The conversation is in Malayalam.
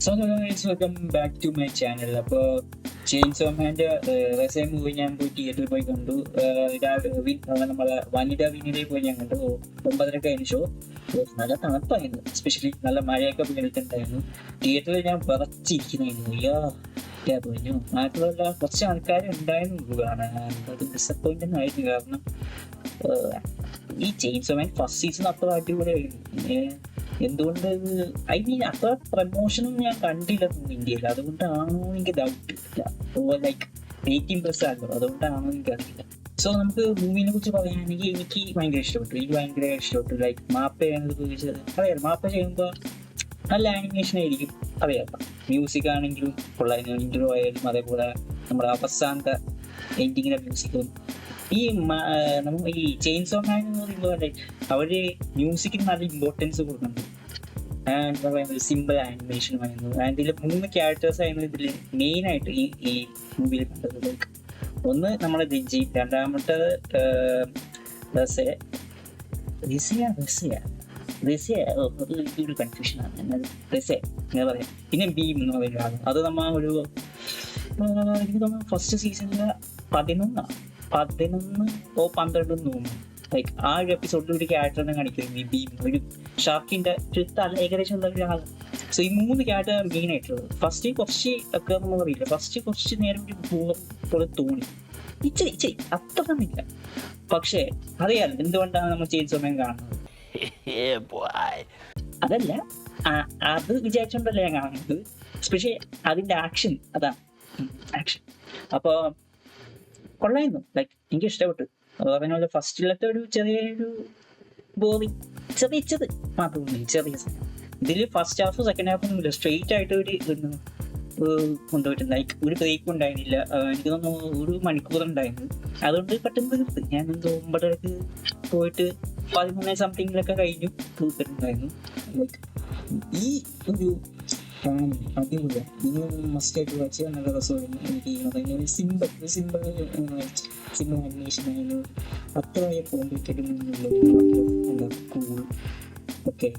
So guys, welcome back to my channel. അപ്പോൾ ചെയിൻസോ മാൻ്റെ റെസൈൻ മൂവി ഞാൻ പോയി തിയേറ്ററിൽ പോയി കണ്ടു. നമ്മളെ വനിത വിനിതയിൽ പോയി ഞാൻ കണ്ടു. 9:30 കഴിഞ്ഞ ഷോ. നല്ല തണുപ്പായിരുന്നു, എസ്പെഷ്യലി നല്ല മഴയൊക്കെ വീണിട്ടുണ്ടായിരുന്നു. തിയേറ്ററിൽ ഞാൻ വിറച്ചിരിക്കുന്നായിരുന്നു. പറഞ്ഞു നാട്ടിലുള്ള കുറച്ച് ആൾക്കാർ ഉണ്ടായിരുന്നു കാണാൻ. അത് ഡിസപ്പോയിന്റിങ് ആയിരുന്നു. കാരണം ഈ ചെയിൻസോ മാൻ ഫസ്റ്റ് സീസൺ അത്ര അടിപൊളിയായിരുന്നു. എന്തുകൊണ്ട് ഐ മീൻ അത്ര പ്രമോഷനും ഞാൻ കണ്ടില്ല ഇന്ത്യയിൽ. അതുകൊണ്ടാണോ എനിക്ക് ഡൗട്ട് ഇല്ല. ലൈക്ക് 18+ ആണല്ലോ, അതുകൊണ്ടാണോ എനിക്ക് അറിയില്ല. സോ നമുക്ക് മൂവിനെ കുറിച്ച് പറയുകയാണെങ്കിൽ എനിക്ക് ഭയങ്കര ഇഷ്ടപ്പെട്ടു. ലൈക്ക് മാപ്പ അറിയാം, മാപ്പ ചെയ്യുമ്പോൾ നല്ല ആനിമേഷൻ ആയിരിക്കും. അറിയാം, മ്യൂസിക് ആണെങ്കിലും കൊള്ളായിരുന്നു. ഇൻട്രോ ആയാലും അതേപോലെ നമ്മുടെ അവസാനത്തെ എൻഡിങ്ങിന്റെ മ്യൂസിക്കും. നമ്മൾ ഈ ചെയിൻസോ മാൻ എന്ന് പറയുമ്പോൾ അവര് മ്യൂസിക്കിന് നല്ല ഇമ്പോർട്ടൻസ് കൊടുക്കുന്നുണ്ട്. എന്താ പറയുന്നത്, സിമ്പിൾ ആനിമേഷൻ ആയിരുന്നു. ഇതിൽ 3 ക്യാരക്ടേഴ്സ് ആയിരുന്നു ഇതിൽ മെയിൻ ആയിട്ട് ഈ മൂവിയിൽ കണ്ടത്. ലൈക്ക് ഒന്ന് നമ്മുടെ ദിജി, രണ്ടാമത്തേത് ഒരു കൺഫ്യൂഷൻ ആണ് അങ്ങനെ പറയാം. പിന്നെ ബീം എന്ന് പറയുന്ന ആളും. അത് നമ്മ ഒരു എനിക്ക് തോന്നുന്നു ഫസ്റ്റ് സീസണില് 11-12 തോന്നുന്നു. ലൈക്ക് ആ ഒരു എപ്പിസോഡിൽ ഒരു ക്യാരക്ടറിനെ കാണിക്കുന്നത് ഈ ബീം, ഒരു ഷാർക്കിന്റെ തല ഏകദേശം ഒരാൾ. സോ ഈ 3 ക്യാരക്ടർ മെയിൻ ആയിട്ടുള്ളത്. ഫസ്റ്റ് കുറച്ച് ഒക്കെ നമ്മൾ അറിയില്ല. ഫസ്റ്റ് കുറച്ച് നേരം ഒരു ബോർ പോലെ തോന്നി, ഇച്ചിരി അത്രയൊന്നുമില്ല. പക്ഷേ അറിയാം എന്തുകൊണ്ടാണ് നമ്മൾ ചെയിൻസോ മാൻ കാണുന്നത്. അതല്ല, അത് വിചാരിച്ചോണ്ടല്ല ഞാൻ കാണുന്നത്. സ്പെഷ്യലി അതിന്റെ ആക്ഷൻ, അതാണ് ആക്ഷൻ. അപ്പൊ കൊള്ളായിരുന്നു. ലൈക്ക് എനിക്ക് ഇഷ്ടപ്പെട്ടു. പറഞ്ഞ ഫസ്റ്റിലത്തെ ഒരു ചെറിയൊരു ബോറിങ് മാത്രമേ ചെറിയ സമയം. ഇതിൽ ഫസ്റ്റ് ഹാഫും സെക്കൻഡ് ഹാഫും ഒന്നുമില്ല, സ്ട്രെയിറ്റ് ആയിട്ട് ഒരു കൊണ്ടുപോയിട്ടുണ്ട്. ലൈക്ക് ഒരു ബ്രേക്കും ഉണ്ടായിരുന്നില്ല. എനിക്ക് തോന്നുന്നു 1 മണിക്കൂർ ഉണ്ടായിരുന്നു. അതുകൊണ്ട് പെട്ടെന്ന് തീർത്ത്. ഞാൻ 9:30 പോയിട്ട് 11 സംതിങ്ങിലൊക്കെ കഴിഞ്ഞു തീർത്തിട്ടുണ്ടായിരുന്നു. ലൈക്ക് ഈ ഒരു അടിപൊളിയാണ്. നിങ്ങൾ മസ്റ്റായിട്ട് വാച്ച് ചെയ്യാൻ നല്ല രസമായിരുന്നു. എനിക്ക് സിമ്പിൾ ആനിമേഷൻ ആയാലും അത്ര കോംപ്ലിക്കേറ്റഡ് കൂൾ ഒക്കെ.